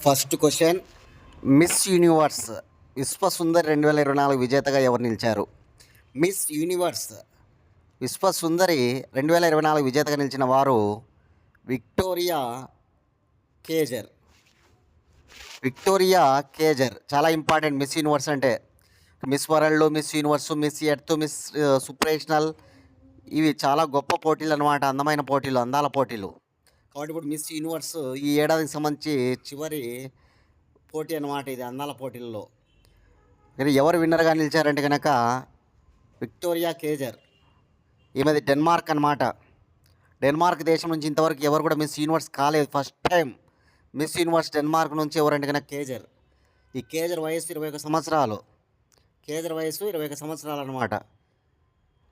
First question, miss universe విశ్వసుందరి 2024 విజేతగా ఎవరు నిలిచారు? మిస్ యూనివర్స్ విశ్వసుందరి 2024 విజేతగా నిలిచిన వారు విక్టోరియా కేజర్. విక్టోరియా కేజర్ చాలా ఇంపార్టెంట్. మిస్ యూనివర్స్ అంటే Miss World, Miss Universe, Miss Earth, Miss Supranational, ఇవి చాలా గొప్ప పోటీలు అన్నమాట. అందమైన పోటీలు, అందాల పోటీలు. కాబట్టి ఇప్పుడు మిస్ యూనివర్స్ ఈ ఏడాదికి సంబంధించి చివరి పోటీ అన్నమాట. ఇది అందాల పోటీల్లో. ఇది ఎవరు విన్నర్గా నిలిచారంటే కనుక విక్టోరియా కేజర్. ఈమెది డెన్మార్క్ అన్నమాట. డెన్మార్క్ దేశం నుంచి ఇంతవరకు ఎవరు కూడా మిస్ యూనివర్స్ కాలేదు. First time miss universe Denmark నుంచి ఎవరంటే కనుక కేజర్. ఈ కేజర్ వయసు 21 సంవత్సరాలు. కేజర్ వయసు 21 సంవత్సరాలు అన్నమాట.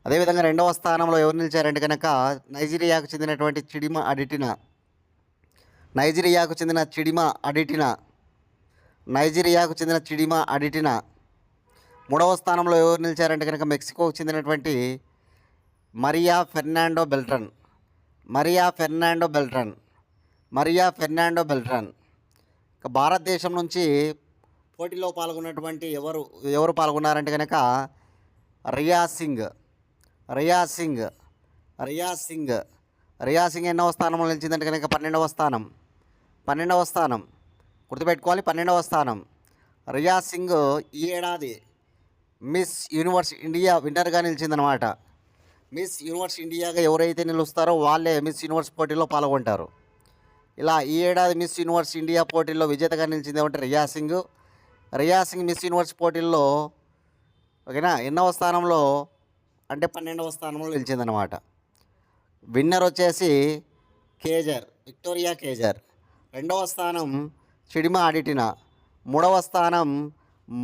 అదేవిధంగా రెండవ స్థానంలో ఎవరు నిలిచారంటే కనుక నైజీరియాకు చెందినటువంటి చిడిమ అడిటినా. నైజీరియాకు చెందిన చిడిమ అడిటినా. మూడవ స్థానంలో ఎవరు నిలిచారంటే కనుక మెక్సికోకు చెందినటువంటి మరియా ఫెర్నాండో బెల్ట్రాన్. ఇక భారతదేశం నుంచి పోటీలో పాల్గొన్నటువంటి ఎవరు పాల్గొన్నారంటే కనుక రియా సింగ్ ఎన్నవ స్థానంలో నిలిచిందంటే కనుక 12వ స్థానం. గుర్తుపెట్టుకోవాలి, 12వ స్థానం. రియా సింగ్ ఈ ఏడాది మిస్ యూనివర్స్ ఇండియా విన్నర్గా నిలిచిందనమాట. మిస్ యూనివర్స్ ఇండియాగా ఎవరైతే నిలుస్తారో వాళ్ళే మిస్ యూనివర్స్ పోటీలో పాల్గొంటారు. ఇలా ఈ ఏడాది మిస్ యూనివర్స్ ఇండియా పోటీల్లో విజేతగా నిలిచింది ఏమంటే రియా సింగ్ మిస్ యూనివర్స్ పోటీల్లో ఓకేనా ఎన్నవ స్థానంలో అంటే 12వ స్థానంలో నిలిచిందనమాట. విన్నర్ వచ్చేసి విక్టోరియా కేజర్. రెండవ స్థానం చిడిమ అడిటినా. మూడవ స్థానం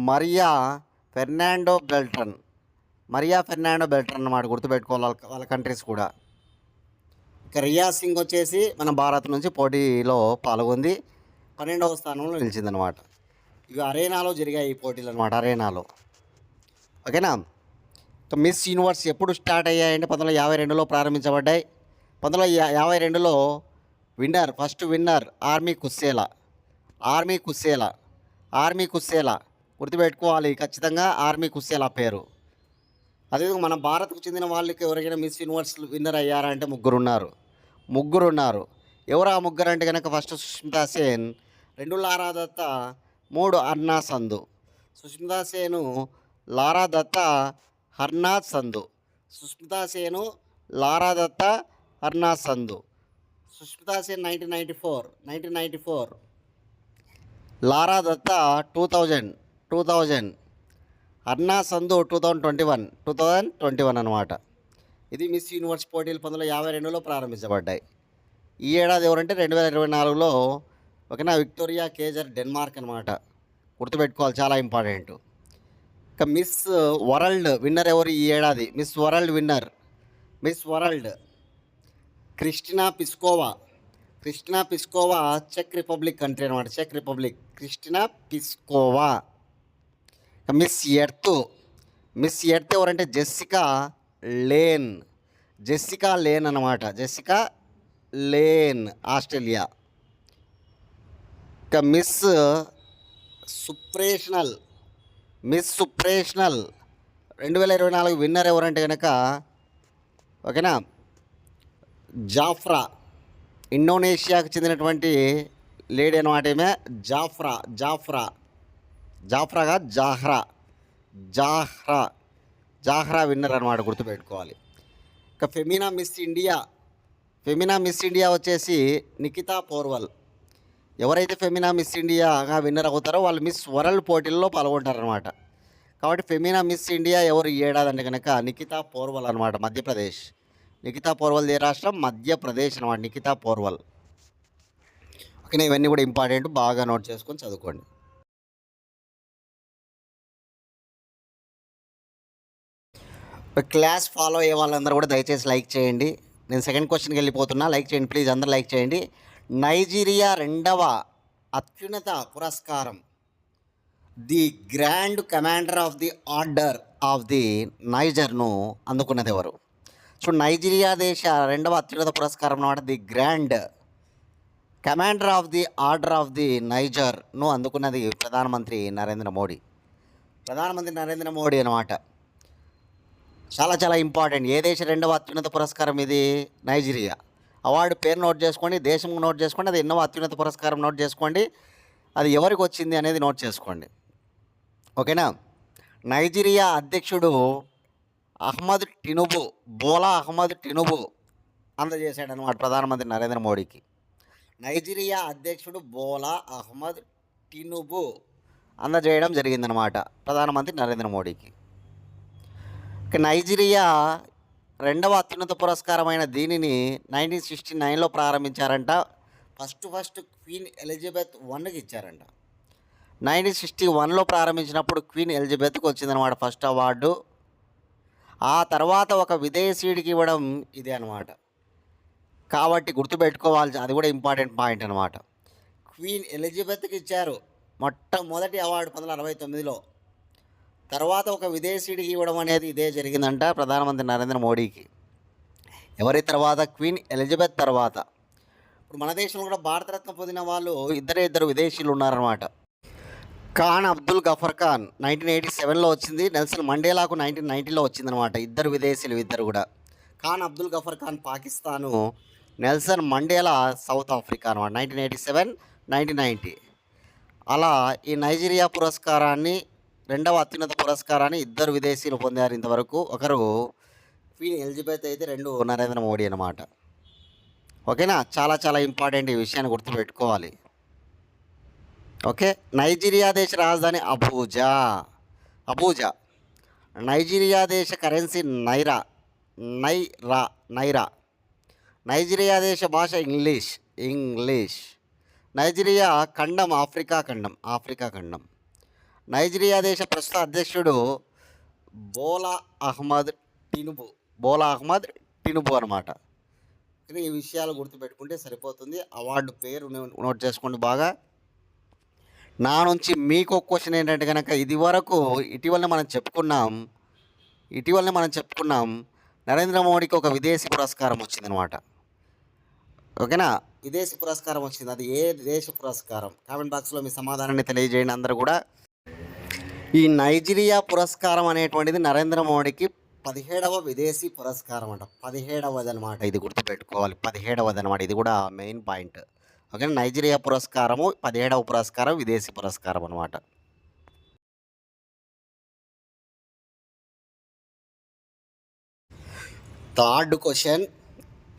మరియా ఫెర్నాండో బెల్ట్రాన్ అన్నమాట. గుర్తుపెట్టుకోవాలి వాళ్ళ కంట్రీస్ కూడా. ఇక రియా సింగ్ వచ్చేసి మన భారత్ నుంచి పోటీలో పాల్గొంది, 12వ స్థానంలో నిలిచిందనమాట. ఇవి అరేనాలో జరిగాయి ఈ పోటీలు అనమాట. అరేనాలో ఓకేనా. మిస్ యూనివర్స్ ఎప్పుడు స్టార్ట్ అయ్యాయంటే 1952లో ప్రారంభించబడ్డాయి. 1952లో ఫస్ట్ విన్నర్ ఆర్మీ కుస్సేలా. గుర్తుపెట్టుకోవాలి ఖచ్చితంగా, ఆర్మీ కుస్సేలా పేరు. అదేవిధంగా మన భారత్కు చెందిన వాళ్ళకి ఎవరికైనా మిస్ యూనివర్స్ విన్నర్ అయ్యారా అంటే ముగ్గురు ఉన్నారు. ఎవరు ఆ ముగ్గురు అంటే కనుక ఫస్ట్ సుష్మితా సేన్, 2 లారా దత్తా, 3 అర్నా సంధు. సుష్మితా సేను, లారా దత్తా, హర్నాథ్ సంధు. సుష్మితా సేను, లారా దత్తా, హర్నాథ్ సంధు. సుష్మితా సేన్ 1994, లారా దత్తా 2000, హర్నాథ్ సంధు 2021 అనమాట. ఇది మిస్ యూనివర్స్ పోటీలు 1952లో ప్రారంభించబడ్డాయి. ఈ ఏడాది ఎవరంటే 2024లో ఓకేనా విక్టోరియా కేజర్, డెన్మార్క్ అనమాట. గుర్తుపెట్టుకోవాలి, చాలా ఇంపార్టెంట్. ఇక మిస్ వరల్డ్ విన్నర్ ఎవరు ఈ ఏడాది? మిస్ వరల్డ్ క్రిస్టినా పిస్కోవా చెక్ రిపబ్లిక్ కంట్రీ అనమాట. Krystyna Pyszkova. మిస్ ఎర్త్ ఎవరంటే జెస్సికా లేన్ అనమాట. ఆస్ట్రేలియా. ఇక మిస్ సుప్రేషనల్ 2024 విన్నర్ ఎవరంటే కనుక ఓకేనా జాఫ్రా. ఇండోనేషియాకు చెందినటువంటి లేడీ అనమాట. ఏమే జాహ్రా విన్నర్ అనమాట. గుర్తుపెట్టుకోవాలి. ఇక ఫెమినా మిస్ ఇండియా వచ్చేసి నిఖితా పోర్వల్. ఎవరైతే ఫెమినా మిస్ ఇండియాగా విన్నర్ అవుతారో వాళ్ళు మిస్ వరల్డ్ పోటీల్లో పాల్గొంటారనమాట. కాబట్టి ఫెమినా మిస్ ఇండియా ఎవరు ఈ ఏడాది అంటే కనుక నిఖితా పోర్వల్ అనమాట. మధ్యప్రదేశ్. నిఖితా పోర్వల్ ఏ రాష్ట్రం? మధ్యప్రదేశ్ అనమాట. నిఖితా పోర్వల్. ఓకేనా, ఇవన్నీ కూడా ఇంపార్టెంట్, బాగా నోట్ చేసుకొని చదువుకోండి. క్లాస్ ఫాలో అయ్యే వాళ్ళందరూ కూడా దయచేసి లైక్ చేయండి. నేను సెకండ్ క్వశ్చన్కి వెళ్ళిపోతున్నా. లైక్ చేయండి ప్లీజ్, అందరూ లైక్ చేయండి. నైజీరియా 2వ అత్యున్నత పురస్కారం the grand commander of the order of the నైజర్ను అందుకున్నది ఎవరు? సో నైజీరియా దేశ 2వ అత్యున్నత పురస్కారం అన్నమాట the grand commander of the order of the నైజర్ను అందుకున్నది ప్రధానమంత్రి నరేంద్ర మోడీ. ప్రధానమంత్రి నరేంద్ర మోడీ అనమాట. చాలా చాలా ఇంపార్టెంట్. ఏ దేశ రెండవ అత్యున్నత పురస్కారం ఇది? నైజీరియా. అవార్డు పేరు నోట్ చేసుకోండి, దేశం నోట్ చేసుకోండి, అది ఎన్నో అత్యున్నత పురస్కారం నోట్ చేసుకోండి, అది ఎవరికి వచ్చింది అనేది నోట్ చేసుకోండి. ఓకేనా? నైజీరియా అధ్యక్షుడు అహ్మద్ టినుబు, బోలా అహ్మద్ టినుబు అందజేశాడనమాట ప్రధానమంత్రి నరేంద్ర మోడీకి. నైజీరియా అధ్యక్షుడు బోలా అహ్మద్ టినుబు అందజేయడం జరిగిందనమాట ప్రధానమంత్రి నరేంద్ర మోడీకి. నైజీరియా రెండవ అత్యున్నత పురస్కారమైన దీనిని 1969లో ప్రారంభించారంట. ఫస్ట్ క్వీన్ ఎలిజబెత్ వన్కి ఇచ్చారంట. 1961లో ప్రారంభించినప్పుడు క్వీన్ ఎలిజబెత్కి వచ్చిందనమాట ఫస్ట్ అవార్డు. ఆ తర్వాత ఒక విదేశీయుడికి ఇవ్వడం ఇదే అనమాట. కాబట్టి గుర్తుపెట్టుకోవాలి, అది కూడా ఇంపార్టెంట్ పాయింట్ అనమాట. క్వీన్ ఎలిజబెత్కి ఇచ్చారు మొట్టమొదటి అవార్డు 1969లో. తర్వాత ఒక విదేశీయుడికి ఇవ్వడం అనేది ఇదే జరిగిందంట ప్రధానమంత్రి నరేంద్ర మోడీకి. ఎవరి తర్వాత? క్వీన్ ఎలిజబెత్ తర్వాత. ఇప్పుడు మన దేశంలో కూడా భారతరత్న పొందిన వాళ్ళు ఇద్దరు విదేశీయులు ఉన్నారన్నమాట. ఖాన్ అబ్దుల్ గఫర్ ఖాన్ 1987లో వచ్చింది, నెల్సన్ మండేలాకు 1990లో వచ్చిందనమాట. ఇద్దరు విదేశీయులు ఇద్దరు కూడా. Khan Abdul Gafar Khan Pakistan, Nelson Mandela south Africa అనమాట. 1987, 1990. అలా ఈ నైజీరియా పురస్కారాన్ని, రెండవ అత్యున్నత పురస్కారాన్ని ఇద్దరు విదేశీయులు పొందారు ఇంతవరకు. ఒకరు క్వీన్ ఎలిజబెత్ అయితే, రెండు నరేంద్ర మోడీ అనమాట. ఓకేనా? చాలా చాలా ఇంపార్టెంట్, ఈ విషయాన్ని గుర్తుపెట్టుకోవాలి. ఓకే. నైజీరియా దేశ రాజధాని అబూజా. నైజీరియా దేశ కరెన్సీ నైరా. నైజీరియా దేశ భాష ఇంగ్లీష్. నైజీరియా ఖండం ఆఫ్రికా ఖండం. నైజీరియా దేశ ప్రస్తుత అధ్యక్షుడు బోలా అహ్మద్ టినుబు అనమాట. ఈ విషయాలు గుర్తుపెట్టుకుంటే సరిపోతుంది. అవార్డు పేరు నోట్ చేసుకోండి బాగా. నా నుంచి మీకు ఒక క్వశ్చన్ ఏంటంటే కనుక, ఇటీవలనే మనం చెప్పుకున్నాం నరేంద్ర మోడీకి ఒక విదేశీ పురస్కారం వచ్చిందనమాట. ఓకేనా? విదేశీ పురస్కారం వచ్చింది. అది ఏ దేశ పురస్కారం? కామెంట్ బాక్స్లో మీ సమాధానాన్ని తెలియజేయండి అందరూ కూడా. ఈ నైజీరియా పురస్కారం అనేటువంటిది నరేంద్ర మోడీకి 17వ విదేశీ పురస్కారం అంట. 17వది అనమాట. ఇది గుర్తుపెట్టుకోవాలి, 17వది అనమాట. ఇది కూడా మెయిన్ పాయింట్. ఓకే. నైజీరియా పురస్కారము 17వ పురస్కారం, విదేశీ పురస్కారం అనమాట. Third question.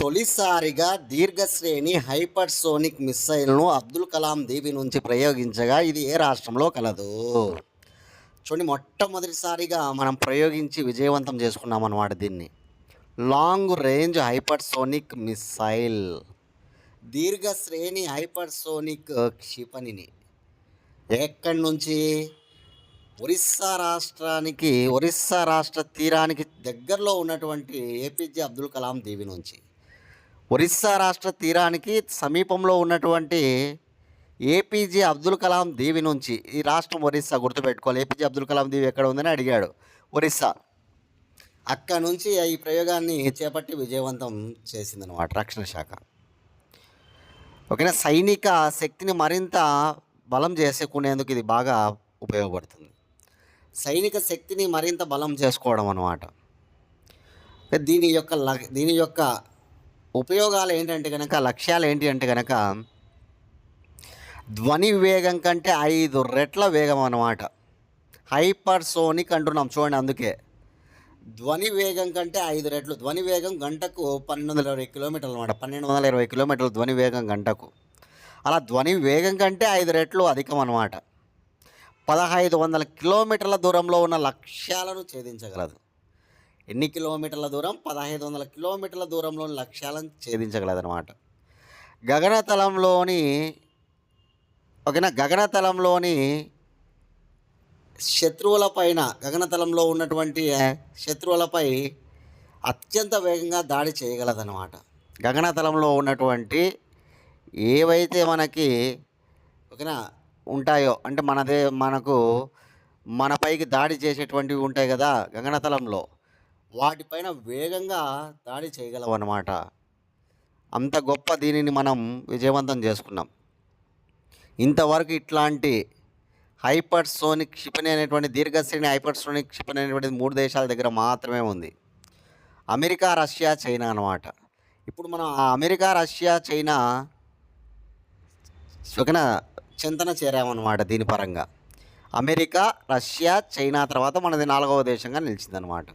తొలిసారిగా దీర్ఘశ్రేణి హైపర్సోనిక్ మిస్సైల్ను అబ్దుల్ కలాం దీవి నుంచి ప్రయోగించగా ఇది ఏ రాష్ట్రంలో కలదు? చూడండి, మొట్టమొదటిసారిగా మనం ప్రయోగించి విజయవంతం చేసుకున్నాం అన్నమాట దీన్ని. లాంగ్ రేంజ్ హైపర్సోనిక్ మిస్సైల్, దీర్ఘశ్రేణి హైపర్సోనిక్ క్షిపణిని ఎక్కడి నుంచి? ఒరిస్సా రాష్ట్ర తీరానికి దగ్గరలో ఉన్నటువంటి ఏపీజే అబ్దుల్ కలాం దీవి నుంచి. ఒరిస్సా రాష్ట్ర తీరానికి సమీపంలో ఉన్నటువంటి ఏపీజే అబ్దుల్ కలాం దీవి నుంచి. ఈ రాష్ట్రం ఒరిస్సా, గుర్తుపెట్టుకోవాలి. ఏపీజే అబ్దుల్ కలాం దీవి ఎక్కడ ఉందని అడిగాడు. ఒరిస్సా. అక్కడ నుంచి ఈ ప్రయోగాన్ని చేపట్టి విజయవంతం చేసిందనమాట రక్షణ శాఖ. ఓకేనా? సైనిక శక్తిని మరింత బలం చేసుకునేందుకు ఇది బాగా ఉపయోగపడుతుంది. సైనిక శక్తిని మరింత బలం చేసుకోవడం అన్నమాట. దీని యొక్క ఉపయోగాలు ఏంటంటే కనుక, లక్ష్యాలు ఏంటి అంటే కనుక, ధ్వని వేగం కంటే 5 రెట్ల వేగం అన్నమాట. హైపర్సోనిక్ అంటున్నాం చూడండి. అందుకే ధ్వని వేగం కంటే 5 రెట్లు. ధ్వని వేగం గంటకు 1220 కిలోమీటర్లు అనమాట. 1220 కిలోమీటర్లు ధ్వని వేగం గంటకు. అలా ధ్వని వేగం కంటే 5 రెట్లు అధికం అన్నమాట. 1500 కిలోమీటర్ల దూరంలో ఉన్న లక్ష్యాలను ఛేదించగలదు. ఎన్ని కిలోమీటర్ల దూరం? 1500 కిలోమీటర్ల దూరంలోని లక్ష్యాలను ఛేదించగలదు అనమాట. గగనతలంలోని గగనతలంలో ఉన్నటువంటి శత్రువులపై అత్యంత వేగంగా దాడి చేయగలదన్నమాట. గగనతలంలో ఉన్నటువంటి ఏవైతే మనకి ఓకేనా ఉంటాయో, అంటే మనపైకి దాడి చేసేటువంటివి ఉంటాయి కదా గగనతలంలో, వాటిపైన వేగంగా దాడి చేయగలవు అన్నమాట. అంత గొప్ప దీనిని మనం విజయవంతం చేసుకున్నాం. ఇంతవరకు ఇట్లాంటి హైపర్సోనిక్ క్షిపణి అనేటువంటి దీర్ఘశ్రేణి హైపర్సోనిక్ క్షిపణి అనేటువంటిది 3 దేశాల దగ్గర మాత్రమే ఉంది. అమెరికా, రష్యా, చైనా అన్నమాట. ఇప్పుడు మనం ఆ అమెరికా, రష్యా, చైనా ఓకేనా చింతన చేరామన్నమాట. దీని పరంగా అమెరికా, రష్యా, చైనా తర్వాత మనది 4వ దేశంగా నిలిచిందనమాట.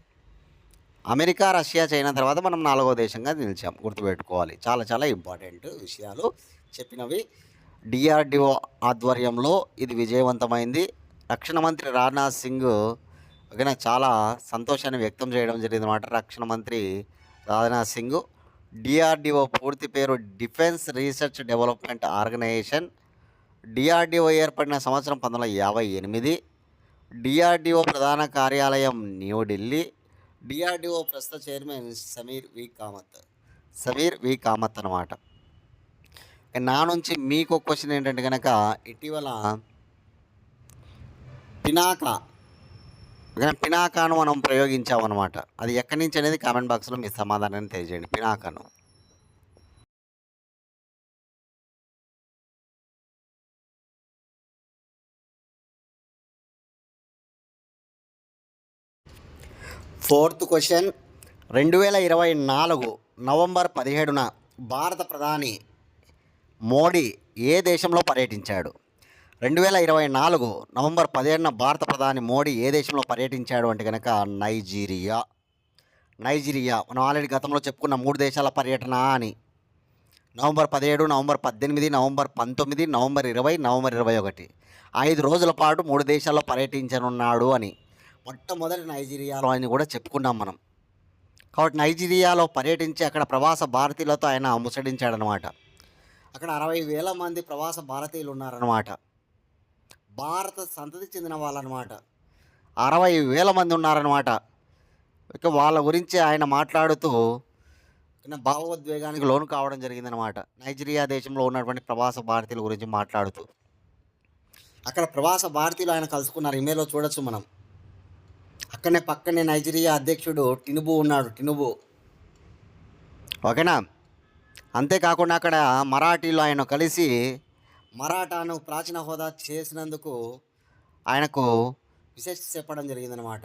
అమెరికా, రష్యా, చైనా తర్వాత మనం 4వ దేశంగా నిలిచాం. గుర్తుపెట్టుకోవాలి. చాలా చాలా ఇంపార్టెంట్ విషయాలు చెప్పినవి. డిఆర్డిఓ ఆధ్వర్యంలో ఇది విజయవంతమైంది. రక్షణ మంత్రి రాజ్నాథ్ సింగ్ ఓకేనా చాలా సంతోషాన్ని వ్యక్తం చేయడం జరిగిందన్నమాట. రక్షణ మంత్రి రాజ్నాథ్ సింగ్. డిఆర్డిఓ పూర్తి పేరు defence research development organisation. DRDO ఏర్పడిన సంవత్సరం 1958. డిఆర్డిఓ ప్రధాన కార్యాలయం న్యూఢిల్లీ. డిఆర్డిఓ ప్రస్తుత చైర్మన్ సమీర్ వి కామత్ అనమాట. నా నుంచి మీకు క్వశ్చన్ ఏంటంటే కనుక ఇటీవల పినాకాను మనం ప్రయోగించామన్నమాట. అది ఎక్కడి నుంచి అనేది కామెంట్ బాక్స్లో మీ సమాధానాన్ని తెలియజేయండి. పినాకాను ఫోర్త్ క్వశ్చన్ 2024 నవంబర్ 17న భారత ప్రధాని మోడీ ఏ దేశంలో పర్యటించాడు? 2024 నవంబర్ 17న భారత ప్రధాని మోడీ ఏ దేశంలో పర్యటించాడు అంటే కనుక నైజీరియా. మనం ఆల్రెడీ గతంలో చెప్పుకున్న 3 దేశాల పర్యటన అని. November 17, November 18, November 19, November 20, November 21 5 రోజుల పాటు 3 దేశాల్లో పర్యటించనున్నాడు అని. మొట్టమొదటి నైజీరియాలో అని కూడా చెప్పుకున్నాం మనం. కాబట్టి నైజీరియాలో పర్యటించి అక్కడ ప్రవాస భారతీయులతో ఆయన ముసడించాడనమాట. అక్కడ 60,000 మంది ప్రవాస భారతీయులు ఉన్నారనమాట. భారత సంతతి చెందిన వాళ్ళనమాట. 60,000 మంది ఉన్నారనమాట. ఇక వాళ్ళ గురించి ఆయన మాట్లాడుతూ భావోద్వేగానికి లోను కావడం జరిగిందనమాట. నైజీరియా దేశంలో ఉన్నటువంటి ప్రవాస భారతీయుల గురించి మాట్లాడుతూ అక్కడ ప్రవాస భారతీయులు ఆయన కలుసుకున్నారు. ఇమేజ్లో చూడొచ్చు మనం. పక్కనే నైజీరియా అధ్యక్షుడు టినుబు ఉన్నాడు. ఓకేనా. అంతేకాకుండా అక్కడ మరాఠీలో ఆయన కలిసి మరాఠాను ప్రాచీన హోదా చేసినందుకు ఆయనకు విశేషత చెప్పడం జరిగిందనమాట.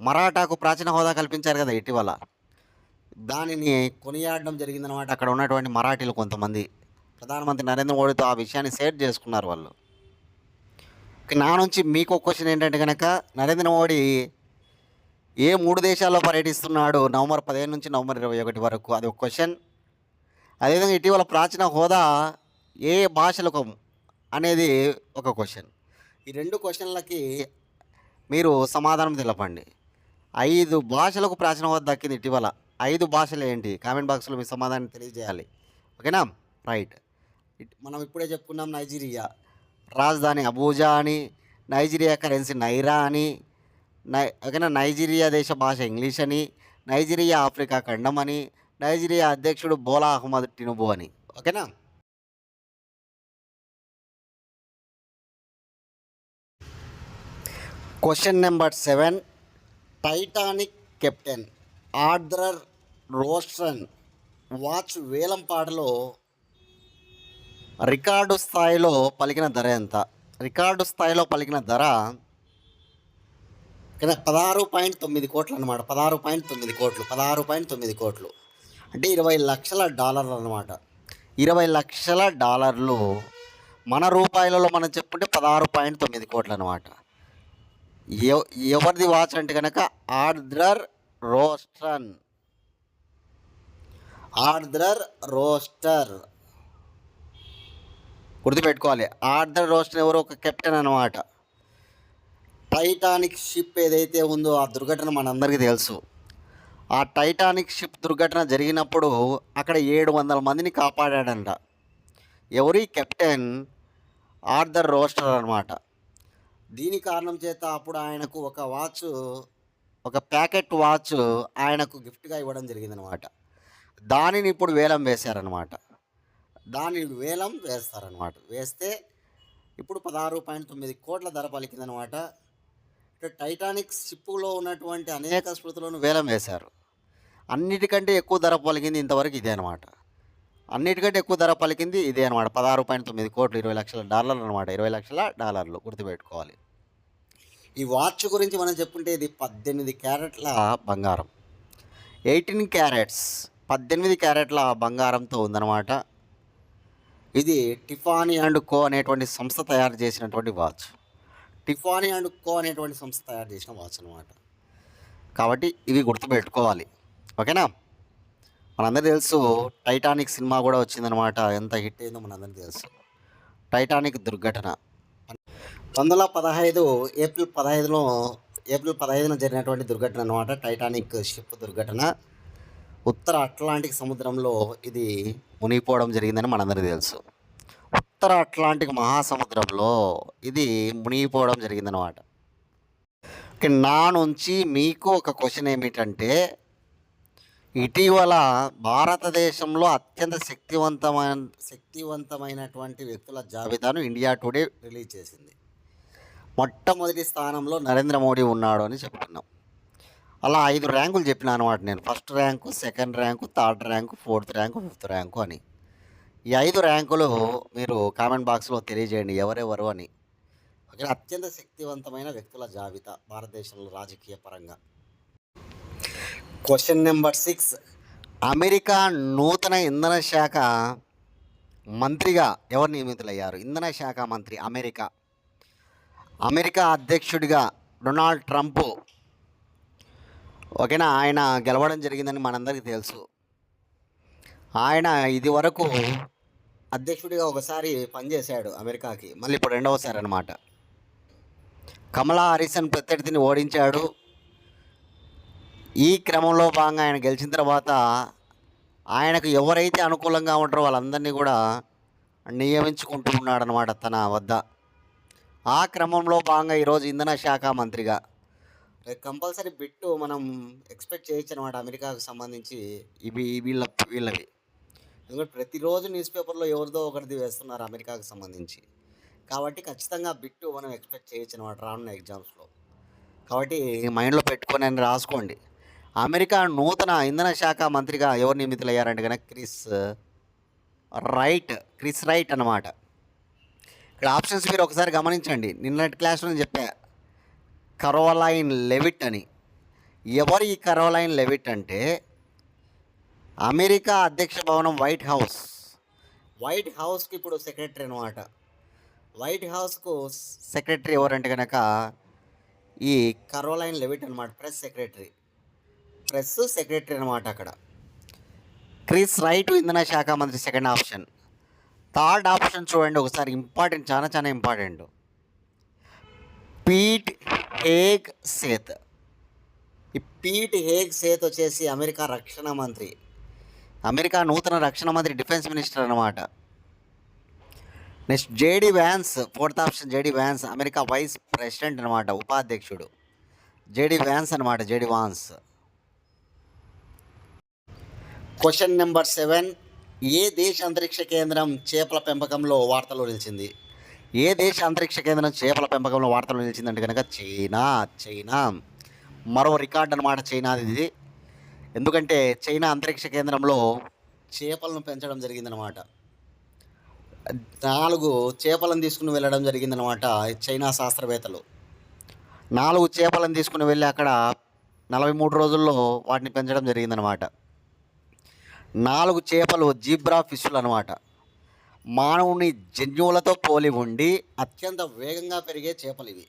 మరాఠాకు ప్రాచీన హోదా కల్పించారు కదా ఇటీవల, దానిని కొనియాడడం జరిగిందనమాట. అక్కడ ఉన్నటువంటి మరాఠీలు కొంతమంది ప్రధానమంత్రి నరేంద్ర మోడీతో ఆ విషయాన్ని షేర్ చేసుకున్నారు వాళ్ళు. నా నుంచి మీకు క్వశ్చన్ ఏంటంటే కనుక నరేంద్ర మోడీ ఏ 3 దేశాల్లో పర్యటిస్తున్నాడు నవంబర్ 15 నుంచి నవంబర్ 21 వరకు? అది ఒక క్వశ్చన్. అదేవిధంగా ఇటీవల ప్రాచీన హోదా ఏ భాషలకు అనేది ఒక క్వశ్చన్. ఈ 2 క్వశ్చన్లకి మీరు సమాధానం తెలపండి. 5 భాషలకు ప్రాచీన హోదా దక్కింది ఇటీవల. 5 భాషలు ఏంటి? కామెంట్ బాక్స్లో మీ సమాధానం తెలియజేయాలి. ఓకేనా. రైట్. మనం ఇప్పుడే చెప్పుకున్నాం నైజీరియా రాజధాని అబూజా అని, నైజీరియా కరెన్సీ నైరా అని, ఓకేనా. నైజీరియా దేశ భాష ఇంగ్లీష్ అని, నైజీరియా ఆఫ్రికా ఖండం అని, నైజీరియా అధ్యక్షుడు బోలా అహ్మద్ టినుబు అని. ఓకేనా. Question number 7. Titanic captain Arthur Roston watch వేలం పాటలో రికార్డు స్థాయిలో పలికిన ధర ఎంత? రికార్డు స్థాయిలో పలికిన ధర 16.9 కోట్లు అనమాట. 16.9 కోట్లు అంటే $20 లక్షల అనమాట. $20 లక్షల మన రూపాయలలో మనం చెప్పుకుంటే 16.9 కోట్లు అనమాట. ఎవరిది వాచ్ అంటే కనుక ఆర్థర్ రోస్టర్. గుర్తుపెట్టుకోవాలి. ఆర్థర్ రోస్టర్ ఎవరు? ఒక కెప్టెన్ అనమాట. టైటానిక్ షిప్ ఏదైతే ఉందో ఆ దుర్ఘటన మనందరికీ తెలుసు. ఆ టైటానిక్ షిప్ దుర్ఘటన జరిగినప్పుడు అక్కడ 700 మందిని కాపాడాడంట. ఎవరి? కెప్టెన్ ఆర్థర్ రోస్టర్ అనమాట. దీని కారణం చేత అప్పుడు ఆయనకు ఒక ప్యాకెట్ వాచ్ ఆయనకు గిఫ్ట్గా ఇవ్వడం జరిగిందనమాట. దానిని ఇప్పుడు వేలం వేశారనమాట. వేస్తే ఇప్పుడు 16.9 కోట్ల ధర పలికిందనమాట. టైటానిక్ షిప్లో ఉన్నటువంటి అనేక స్మృతులను వేలం వేశారు. అన్నిటికంటే ఎక్కువ ధర పలికింది ఇంతవరకు ఇదే అనమాట. అన్నిటికంటే ఎక్కువ ధర పలికింది ఇదే అనమాట. 16.9 కోట్లు, $20,00,000 అనమాట. $20,00,000 గుర్తుపెట్టుకోవాలి. ఈ వాచ్ గురించి మనం చెప్పుకుంటే ఇది 18 క్యారెట్ల బంగారం. 18 క్యారెట్స్ 18 క్యారెట్ల బంగారంతో ఉందన్నమాట. ఇది టిఫానీ అండ్ కో అనేటువంటి సంస్థ తయారు చేసినటువంటి వాచ్. టిఫానీ అండ్ కో అనేటువంటి సంస్థ తయారు చేసిన వాచ్ అనమాట. కాబట్టి ఇవి గుర్తుపెట్టుకోవాలి. ఓకేనా? మనందరికీ తెలుసు టైటానిక్ సినిమా కూడా వచ్చిందనమాట. ఎంత హిట్ అయిందో మనందరికీ తెలుసు. టైటానిక్ దుర్ఘటన 1915 ఏప్రిల్ 15న జరిగినటువంటి దుర్ఘటన అనమాట. టైటానిక్ షిప్ దుర్ఘటన. ఉత్తర అట్లాంటిక్ సముద్రంలో ఇది మునిగిపోవడం జరిగిందని మనందరికీ తెలుసు. ఉత్తర అట్లాంటిక్ మహాసముద్రంలో ఇది మునిగిపోవడం జరిగిందనమాట. ఓకే, నా నుంచి మీకు ఒక క్వశ్చన్ ఏమిటంటే, ఇటీవల భారతదేశంలో అత్యంత శక్తివంతమైనటువంటి వ్యక్తుల జాబితాను ఇండియా టుడే రిలీజ్ చేసింది. మొట్టమొదటి స్థానంలో నరేంద్ర మోడీ ఉన్నాడు అని చెప్తున్నాం. అలా 5 ర్యాంకులు చెప్పినా అనమాట నేను. First rank, second rank, third rank, fourth rank, fifth rank అని. ఈ 5 ర్యాంకులు మీరు కామెంట్ బాక్స్లో తెలియజేయండి ఎవరెవరు అని. ఓకే, అత్యంత శక్తివంతమైన వ్యక్తుల జాబితా భారతదేశంలో రాజకీయ పరంగా. Question number 6. అమెరికా నూతన ఇంధన శాఖ మంత్రిగా ఎవరు నియమితులయ్యారు? ఇంధన శాఖ మంత్రి అమెరికా అధ్యక్షుడిగా డొనాల్డ్ ట్రంప్. ఓకేనా? ఆయన గెలవడం జరిగిందని మనందరికీ తెలుసు. ఆయన ఇది వరకు అధ్యక్షుడిగా ఒకసారి పనిచేశాడు అమెరికాకి, మళ్ళీ ఇప్పుడు రెండవసారి అనమాట. కమలా హారిసన్ ప్రత్యర్థిని ఓడించాడు. ఈ క్రమంలో భాగంగా ఆయన గెలిచిన తర్వాత ఆయనకు ఎవరైతే అనుకూలంగా ఉంటారో వాళ్ళందరినీ కూడా నియమించుకుంటూ ఉన్నాడనమాట తన వద్ద. ఆ క్రమంలో భాగంగా ఈరోజు ఇంధన శాఖ మంత్రిగా కంపల్సరీ బిట్టు మనం ఎక్స్పెక్ట్ చేయొచ్చు అనమాట అమెరికాకు సంబంధించి. వీళ్ళవి ఎందుకంటే ప్రతిరోజు న్యూస్ పేపర్లో ఎవరిదో ఒకరిది వేస్తున్నారు అమెరికాకు సంబంధించి. కాబట్టి ఖచ్చితంగా బిట్టు మనం ఎక్స్పెక్ట్ చేయొచ్చు అనమాట రానున్న ఎగ్జామ్స్లో. కాబట్టి మైండ్లో పెట్టుకొని అని రాసుకోండి. అమెరికా నూతన ఇంధన శాఖ మంత్రిగా ఎవరు నియమితులయ్యారంటే కనుక క్రిస్ రైట్ అనమాట. ఇక్కడ ఆప్షన్స్ మీరు ఒకసారి గమనించండి. నిన్నటి క్లాస్లో నేను చెప్పా కరోలైన్ లెవిట్ అని. ఎవరు ఈ కరోలైన్ లెవిట్ అంటే అమెరికా అధ్యక్ష భవనం వైట్ హౌస్కి ఇప్పుడు సెక్రటరీ అనమాట. వైట్ హౌస్కు సెక్రటరీ ఎవరంటే కనుక ఈ కరోలైన్ లెవిట్ అనమాట. ప్రెస్ సెక్రటరీ అనమాట అక్కడ. క్రిస్ రైట్ ఇంధన శాఖ మంత్రి సెకండ్ ఆప్షన్. థర్డ్ ఆప్షన్ చూడండి ఒకసారి, ఇంపార్టెంట్, చాలా ఇంపార్టెంట్. Pete Hegseth. ఈ పీట్ హేగ్ సేత్ వచ్చేసి అమెరికా రక్షణ మంత్రి, అమెరికా నూతన రక్షణ మంత్రి, డిఫెన్స్ మినిస్టర్ అనమాట. Next JD Vance, fourth option JD Vance, America vice president అనమాట, ఉపాధ్యక్షుడు జేడి వ్యాన్స్ అనమాట, జేడి వాన్స్. Question number 7. ఏ దేశ అంతరిక్ష కేంద్రం చేపల పెంపకంలో వార్తల్లో నిలిచింది? ఏ దేశ అంతరిక్ష కేంద్రం చేపల పెంపకంలో వార్తల్లో నిలిచిందంటే కనుక చైనా. మరో రికార్డ్ అనమాట చైనాది ఇది. ఎందుకంటే చైనా అంతరిక్ష కేంద్రంలో చేపలను పెంచడం జరిగిందనమాట. 4 చేపలను తీసుకుని వెళ్ళడం జరిగిందనమాట చైనా శాస్త్రవేత్తలు. 4 చేపలను తీసుకుని వెళ్ళి అక్కడ 43 రోజుల్లో వాటిని పెంచడం జరిగిందనమాట. 4 చేపలు జీబ్రా ఫిష్లు అనమాట. మానవుని జన్యువులతో పోలి ఉండి అత్యంత వేగంగా పెరిగే చేపలు ఇవి.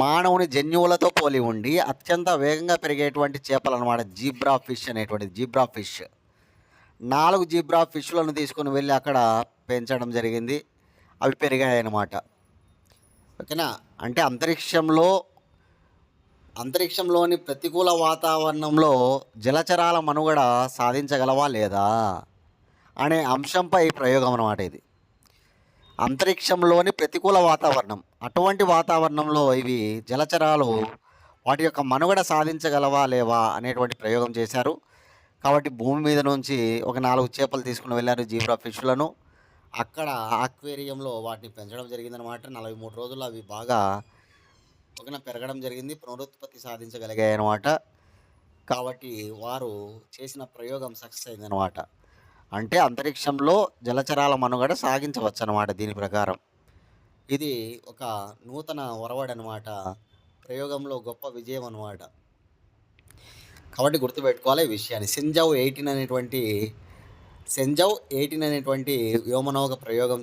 మానవుని జన్యువులతో పోలి ఉండి అత్యంత వేగంగా పెరిగేటువంటి చేపలు అనమాట జీబ్రా ఫిష్. 4 జీబ్రా ఫిష్లను తీసుకొని వెళ్ళి అక్కడ పెంచడం జరిగింది. అవి పెరిగాయి అన్నమాట. ఓకేనా? అంటే అంతరిక్షంలోని ప్రతికూల వాతావరణంలో జలచరాల మనుగడ సాధించగలవా లేదా అనే అంశంపై ప్రయోగం అన్నమాట ఇది. అంతరిక్షంలోని ప్రతికూల వాతావరణం, అటువంటి వాతావరణంలో ఇవి జలచరాలు వాటి యొక్క మనుగడ సాధించగలవా లేవా అనేటువంటి ప్రయోగం చేశారు. కాబట్టి భూమి మీద నుంచి ఒక 4 చేపలు తీసుకుని వెళ్ళారు జీబ్రా ఫిష్లను. అక్కడ ఆక్వేరియంలో వాటిని పెంచడం జరిగిందనమాట. 43 రోజుల్లో అవి బాగా పెరగడం జరిగింది, పునరుత్పత్తి సాధించగలిగాయి అనమాట. కాబట్టి వారు చేసిన ప్రయోగం సక్సెస్ అయిందనమాట. అంటే అంతరిక్షంలో జలచరాల మనుగడ సాగించవచ్చు అన్నమాట దీని ప్రకారం. ఇది ఒక నూతన ఒరవడనమాట. ప్రయోగంలో గొప్ప విజయం అనమాట. కాబట్టి గుర్తుపెట్టుకోవాలి ఈ విషయాన్ని. సెంజౌ 18 అనేటువంటి వ్యోమనౌక ప్రయోగం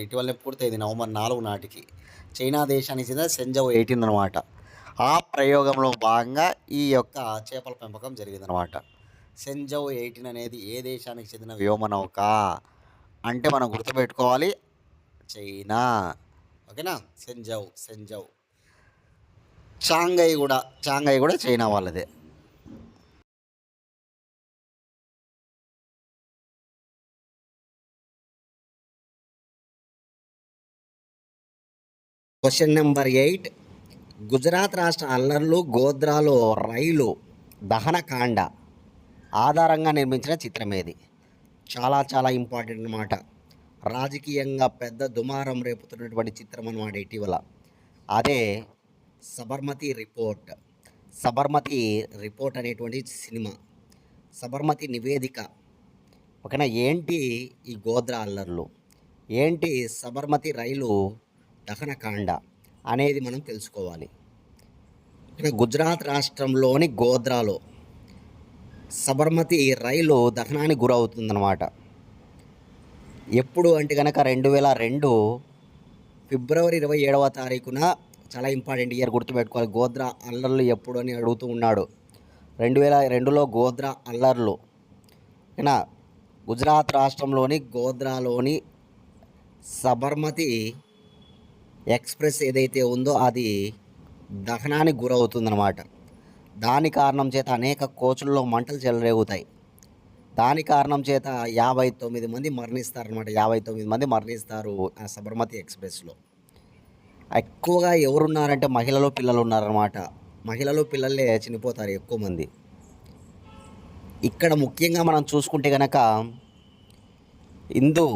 ఇటీవలనే పూర్తయింది నవంబర్ 4 నాటికి. చైనా దేశానికి చెందిన సెంజౌ 18 అనమాట. ఆ ప్రయోగంలో భాగంగా ఈ యొక్క చేపల పెంపకం జరిగిందనమాట. సెంజౌ 18 అనేది ఏ దేశానికి చెందిన వ్యోమనౌక అంటే మనం గుర్తుపెట్టుకోవాలి చైనా. ఓకేనా? సెంజౌ. చాంఘై కూడా చైనా వాళ్ళదే. Question number 8. గుజరాత్ రాష్ట్ర అల్లర్లు గోధ్రాలో రైలు దహనకాండ ఆధారంగా నిర్మించిన చిత్రం ఏది? చాలా చాలా ఇంపార్టెంట్ అనమాట. రాజకీయంగా పెద్ద దుమారం రేపుతున్నటువంటి చిత్రం అనమాట ఇటీవల. అదే సబర్మతి రిపోర్ట్ అనేటువంటి సినిమా. సబర్మతి నివేదిక. ఓకేనా? ఏంటి ఈ గోధ్రా అల్లర్లు, ఏంటి సబర్మతి రైలు దహనకాండ అనేది మనం తెలుసుకోవాలి. గుజరాత్ రాష్ట్రంలోని గోధ్రాలో సబర్మతి రైలు దహనానికి గురవుతుందన్నమాట. ఎప్పుడు అంటే కనుక 2002 ఫిబ్రవరి 27వ తారీఖున. చాలా ఇంపార్టెంట్ ఇయర్, గుర్తుపెట్టుకోవాలి. గోధ్రా అల్లర్లు ఎప్పుడు అని అడుగుతూ ఉన్నాడు. 2002లో గోధ్రా అల్లర్లు. ఓకేనా? గుజరాత్ రాష్ట్రంలోని గోధ్రాలోని సబర్మతి ఎక్స్ప్రెస్ ఏదైతే ఉందో అది దహనానికి గురవుతుందన్నమాట. దాని కారణం చేత అనేక కోచుల్లో మంటలు చెలరేగుతాయి. దాని కారణం చేత 59 మంది మరణిస్తారనమాట. 59 మంది మరణిస్తారు ఆ సబర్మతి ఎక్స్ప్రెస్లో. ఎక్కువగా ఎవరున్నారంటే పిల్లలు ఉన్నారన్నమాట. పిల్లలే చనిపోతారు ఎక్కువ మంది. ఇక్కడ ముఖ్యంగా మనం చూసుకుంటే కనుక హిందూ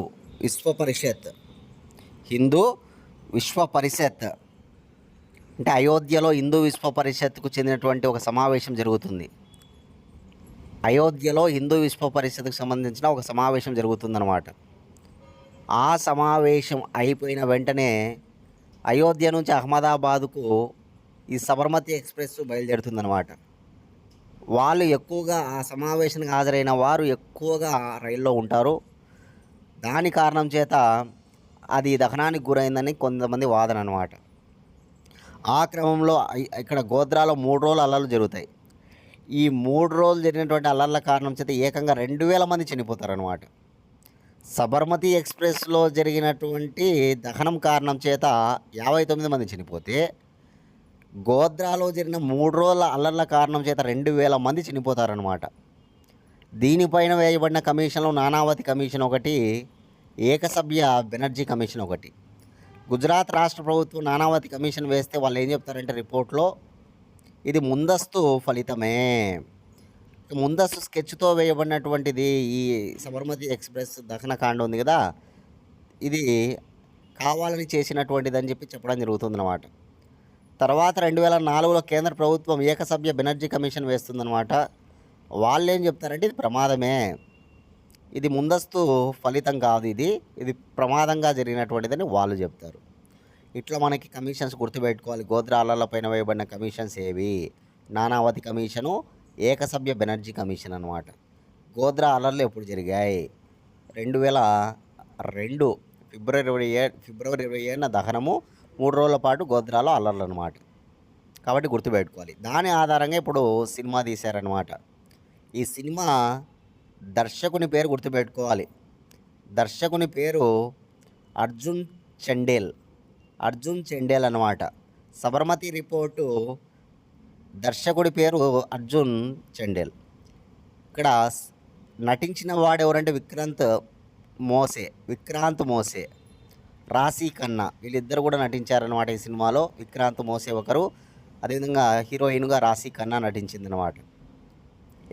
విశ్వ పరిషత్ అంటే అయోధ్యలో హిందూ విశ్వ పరిషత్కు చెందినటువంటి ఒక సమావేశం జరుగుతుంది. అయోధ్యలో హిందూ విశ్వ పరిషత్కు సంబంధించిన ఒక సమావేశం జరుగుతుందన్నమాట. ఆ సమావేశం అయిపోయిన వెంటనే అయోధ్య నుంచి అహ్మదాబాదుకు ఈ సబర్మతి ఎక్స్ప్రెస్ బయలుదేరుతుందన్నమాట. వాళ్ళు ఎక్కువగా ఆ సమావేశానికి హాజరైన వారు ఎక్కువగా రైల్లో ఉంటారు. దాని కారణం చేత అది దహనానికి గురైందని కొంతమంది వాదన అనమాట. ఆ క్రమంలో ఇక్కడ గోధ్రాలో 3 రోజులు అల్లర్లు జరుగుతాయి. ఈ 3 రోజులు జరిగినటువంటి అల్లర్ల కారణం చేత ఏకంగా 2000 మంది చనిపోతారనమాట. సబర్మతి ఎక్స్ప్రెస్లో జరిగినటువంటి దహనం కారణం చేత 59 మంది చనిపోతే, గోధ్రాలో జరిగిన 3 రోజుల అల్లర్ల కారణం చేత 2000 మంది చనిపోతారనమాట. దీనిపైన వేయబడిన కమిషన్లు నానావతి కమిషన్ ఒకటి, ఏకసభ్య బెనర్జీ కమిషన్ ఒకటి. గుజరాత్ రాష్ట్ర ప్రభుత్వం నానావతి కమిషన్ వేస్తే వాళ్ళు ఏం చెప్తారంటే రిపోర్ట్లో, ఇది ముందస్తు ఫలితమే, ముందస్తు స్కెచ్తో వేయబడినటువంటిది ఈ సబర్మతి ఎక్స్ప్రెస్ దహనకాండ ఉంది కదా, ఇది కావాలని చేసినటువంటిది అని చెప్పడం జరుగుతుందన్నమాట. తర్వాత 2004లో కేంద్ర ప్రభుత్వం ఏకసభ్య బెనర్జీ కమిషన్ వేస్తుందన్నమాట. వాళ్ళు ఏం చెప్తారంటే ఇది ప్రమాదమే, ఇది ముందస్తు ఫలితం కాదు, ఇది ప్రమాదంగా జరిగినటువంటిదని వాళ్ళు చెప్తారు. ఇట్లా మనకి కమిషన్స్ గుర్తుపెట్టుకోవాలి. గోధ్రా అల్లర్లపైన వేయబడిన కమిషన్స్ ఏవి? నానావతి కమిషను, ఏకసభ్య బెనర్జీ కమిషన్ అనమాట. గోధ్రా అల్లర్లు ఎప్పుడు జరిగాయి? 2002 ఫిబ్రవరి 27న దహనము, 3 రోజుల పాటు గోధ్రాలో అల్లర్లు అనమాట. కాబట్టి గుర్తుపెట్టుకోవాలి. దాని ఆధారంగా ఇప్పుడు సినిమా తీశారనమాట. ఈ సినిమా దర్శకుని పేరు గుర్తుపెట్టుకోవాలి. దర్శకుని పేరు అర్జున్ చండేల్ అన్నమాట. సబర్మతి రిపోర్టు దర్శకుడి పేరు అర్జున్ చండేల్. ఇక్కడ నటించిన వాడు ఎవరంటే విక్రాంత్ మోసే, రాశీ ఖన్నా, వీళ్ళిద్దరు కూడా నటించారనమాట ఈ సినిమాలో. విక్రాంత్ మోసే ఒకరు, అదేవిధంగా హీరోయిన్గా రాశీ ఖన్నా నటించిందనమాట.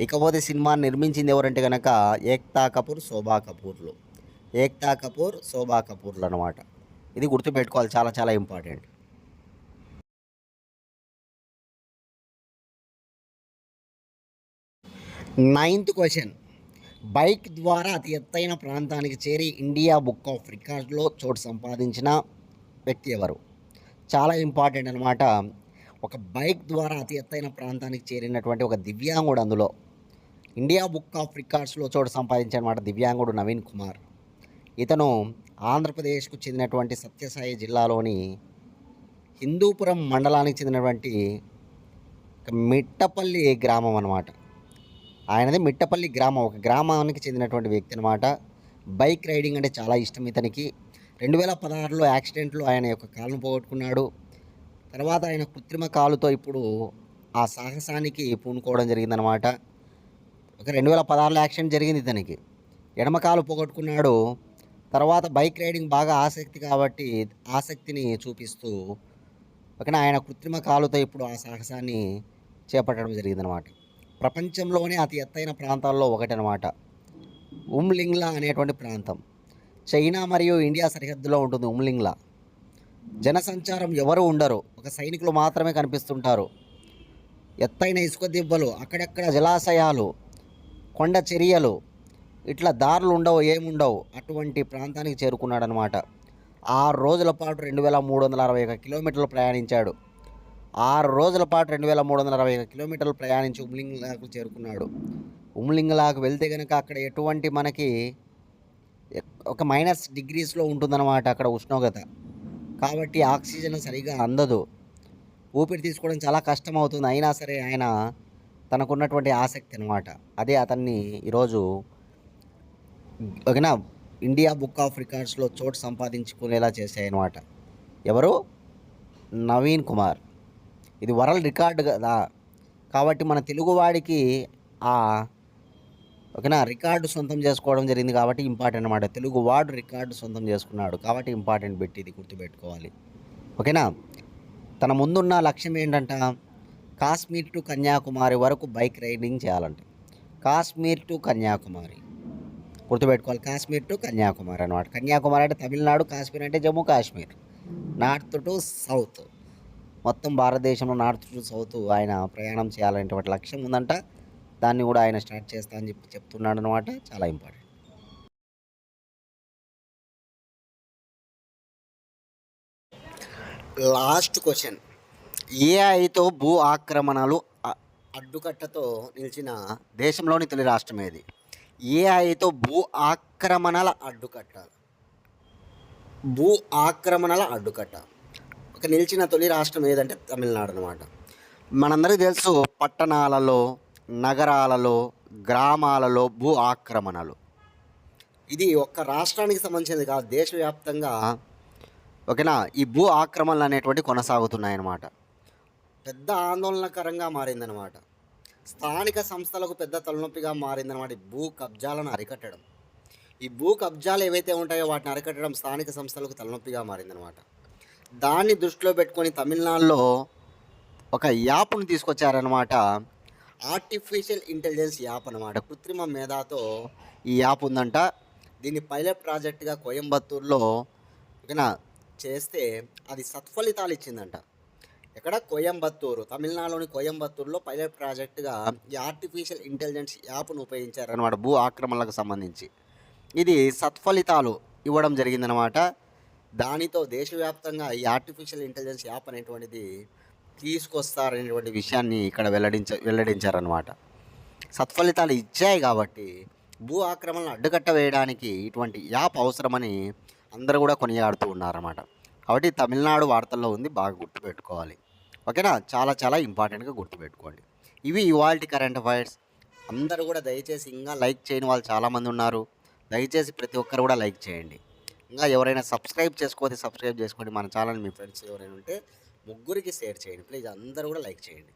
ఇకపోతే సినిమాని నిర్మించింది ఎవరంటే కనుక ఏక్తా కపూర్, శోభా కపూర్లు అనమాట. ఇది గుర్తుపెట్టుకోవాలి, చాలా చాలా ఇంపార్టెంట్. 9th question. బైక్ ద్వారా అతి ఎత్తైన ప్రాంతానికి చేరి ఇండియా బుక్ ఆఫ్ రికార్డ్స్లో చోటు సంపాదించిన వ్యక్తి ఎవరు? చాలా ఇంపార్టెంట్ అనమాట. ఒక బైక్ ద్వారా అతి ఎత్తైన ప్రాంతానికి చేరినటువంటి ఒక దివ్యాంగుడు అందులో ఇండియా బుక్ ఆఫ్ రికార్డ్స్లో చోటు సంపాదించారన్నమాట. దివ్యాంగుడు నవీన్ కుమార్. ఇతను ఆంధ్రప్రదేశ్కు చెందినటువంటి సత్యసాయి జిల్లాలోని హిందూపురం మండలానికి చెందినటువంటి మిట్టపల్లి గ్రామం అన్నమాట. ఆయనది మిట్టపల్లి గ్రామం, ఒక గ్రామానికి చెందినటువంటి వ్యక్తి అనమాట. బైక్ రైడింగ్ అంటే చాలా ఇష్టం ఇతనికి. 2016లో యాక్సిడెంట్లో ఆయన యొక్క కాలును పోగొట్టుకున్నాడు. తర్వాత ఆయన కృత్రిమ కాలుతో ఇప్పుడు ఆ సాహసానికి పూనుకోవడం జరిగిందనమాట. ఒక 2016లో యాక్సిడెంట్ జరిగింది ఇతనికి. ఎడమ కాలు పోగొట్టుకున్నాడు. తర్వాత బైక్ రైడింగ్ బాగా ఆసక్తి కాబట్టి ఆసక్తిని చూపిస్తూ ఆయన కృత్రిమ కాలుతో ఇప్పుడు ఆ సాహసాన్ని చేపట్టడం జరిగిందనమాట. ప్రపంచంలోనే అతి ఎత్తైన ప్రాంతాల్లో ఒకటనమాట ఉమ్లింగ్లా అనేటువంటి ప్రాంతం. చైనా మరియు ఇండియా సరిహద్దులో ఉంటుంది ఉమ్లింగ్లా. జనసంచారం ఎవరు ఉండరు, ఒక సైనికులు మాత్రమే కనిపిస్తుంటారు. ఎత్తైన ఇసుక దిబ్బలు, అక్కడక్కడ జలాశయాలు, కొండ చర్యలు, ఇట్లా దారులు ఉండవు, ఏముండవు. అటువంటి ప్రాంతానికి చేరుకున్నాడనమాట. 6 రోజుల పాటు 2361 కిలోమీటర్లు ప్రయాణించాడు. 6 రోజుల పాటు 2361 కిలోమీటర్లు ప్రయాణించి ఉమ్లింగ్లాకు చేరుకున్నాడు. ఉమ్లింగ్లాకు వెళ్తే కనుక అక్కడ ఎటువంటి మనకి ఒక -డిగ్రీస్లో ఉంటుందన్నమాట అక్కడ ఉష్ణోగ్రత. కాబట్టి ఆక్సిజన్ సరిగా అందదు, ఊపిరి తీసుకోవడం చాలా కష్టం అవుతుంది. అయినా సరే ఆయన తనకున్నటువంటి ఆసక్తి అనమాట అదే అతన్ని ఈరోజు ఇండియా బుక్ ఆఫ్ రికార్డ్స్లో చోటు సంపాదించుకునేలా చేశాయన్నమాట. ఎవరు? నవీన్ కుమార్. ఇది వరల్డ్ రికార్డు కదా, కాబట్టి మన తెలుగువాడికి ఆ రికార్డు సొంతం చేసుకోవడం జరిగింది కాబట్టి ఇంపార్టెంట్ అనమాట. తెలుగువాడు రికార్డు సొంతం చేసుకున్నాడు కాబట్టి ఇంపార్టెంట్ పెట్టి ఇది గుర్తుపెట్టుకోవాలి. ఓకేనా. తన ముందున్న లక్ష్యం ఏంటంట? కాశ్మీర్ టు కన్యాకుమారి వరకు బైక్ రైడింగ్ చేయాలంటే. కాశ్మీర్ టు కన్యాకుమారి గుర్తుపెట్టుకోవాలి. కాశ్మీర్ టు కన్యాకుమారి అనమాట. కన్యాకుమారి అంటే తమిళనాడు, కాశ్మీర్ అంటే Jammu Kashmir. North to south, మొత్తం భారతదేశంలో నార్త్ టు సౌత్ ఆయన ప్రయాణం చేయాలనేటువంటి లక్ష్యం ఉందంట. దాన్ని కూడా ఆయన స్టార్ట్ చేస్తా అని చెప్తున్నాడు అనమాట. చాలా ఇంపార్టెంట్. Last question. ఏఐతో భూ ఆక్రమణలు అడ్డుకట్టతో నిలిచిన దేశంలోని తొలి రాష్ట్రం ఏది? ఏఐతో భూ ఆక్రమణల అడ్డుకట్ట నిలిచిన తొలి రాష్ట్రం ఏదంటే తమిళనాడు అనమాట. మనందరికీ తెలుసు, పట్టణాలలో, నగరాలలో, గ్రామాలలో భూ ఆక్రమణలు ఇది ఒక్క రాష్ట్రానికి సంబంధించింది కాదు, దేశవ్యాప్తంగా ఈ భూ ఆక్రమణలు అనేటువంటి కొనసాగుతున్నాయన్నమాట. పెద్ద ఆందోళనకరంగా మారిందనమాట. స్థానిక సంస్థలకు పెద్ద తలనొప్పిగా మారిందనమాట ఈ భూ కబ్జాలను అరికట్టడం. ఈ భూ కబ్జాలు ఏవైతే ఉంటాయో వాటిని అరికట్టడం స్థానిక సంస్థలకు తలనొప్పిగా మారిందనమాట. దాన్ని దృష్టిలో పెట్టుకొని తమిళనాడులో ఒక యాప్ను తీసుకొచ్చారనమాట. ఆర్టిఫిషియల్ ఇంటెలిజెన్స్ యాప్ అనమాట. కృత్రిమ మేధాతో ఈ యాప్ ఉందంట. దీన్ని పైలట్ ప్రాజెక్టుగా కోయంబత్తూరులో చేస్తే అది సత్ఫలితాలు ఇచ్చిందంట. ఎక్కడ? కోయంబత్తూరు, తమిళనాడులోని కోయంబత్తూరులో పైలట్ ప్రాజెక్టుగా ఈ ఆర్టిఫిషియల్ ఇంటెలిజెన్స్ యాప్ను ఉపయోగించారనమాట భూ ఆక్రమణలకు సంబంధించి. ఇది సత్ఫలితాలు ఇవ్వడం జరిగిందనమాట. దానితో దేశవ్యాప్తంగా ఈ ఆర్టిఫిషియల్ ఇంటెలిజెన్స్ యాప్ అనేటువంటిది తీసుకొస్తారనేటువంటి విషయాన్ని ఇక్కడ వెల్లడించారనమాట. సత్ఫలితాలు ఇచ్చాయి కాబట్టి భూ ఆక్రమణను అడ్డుకట్ట వేయడానికి ఇటువంటి యాప్ అవసరమని అందరూ కూడా కొనియాడుతూ ఉన్నారన్నమాట. కాబట్టి తమిళనాడు వార్తల్లో ఉంది, బాగా గుర్తుపెట్టుకోవాలి. ఓకేనా. చాలా చాలా ఇంపార్టెంట్గా గుర్తుపెట్టుకోండి. ఇవి ఇవాల్టి కరెంట్ అఫైర్స్. అందరూ కూడా దయచేసి ఇంకా లైక్ చేయని వాళ్ళు చాలామంది ఉన్నారు. దయచేసి ప్రతి ఒక్కరు కూడా లైక్ చేయండి. ఇంకా ఎవరైనా సబ్స్క్రైబ్ చేసుకోండి. మన ఛానల్ మీ ఫ్రెండ్స్ ఎవరైనా ఉంటే ముగ్గురికి షేర్ చేయండి ప్లీజ్. అందరూ కూడా లైక్ చేయండి.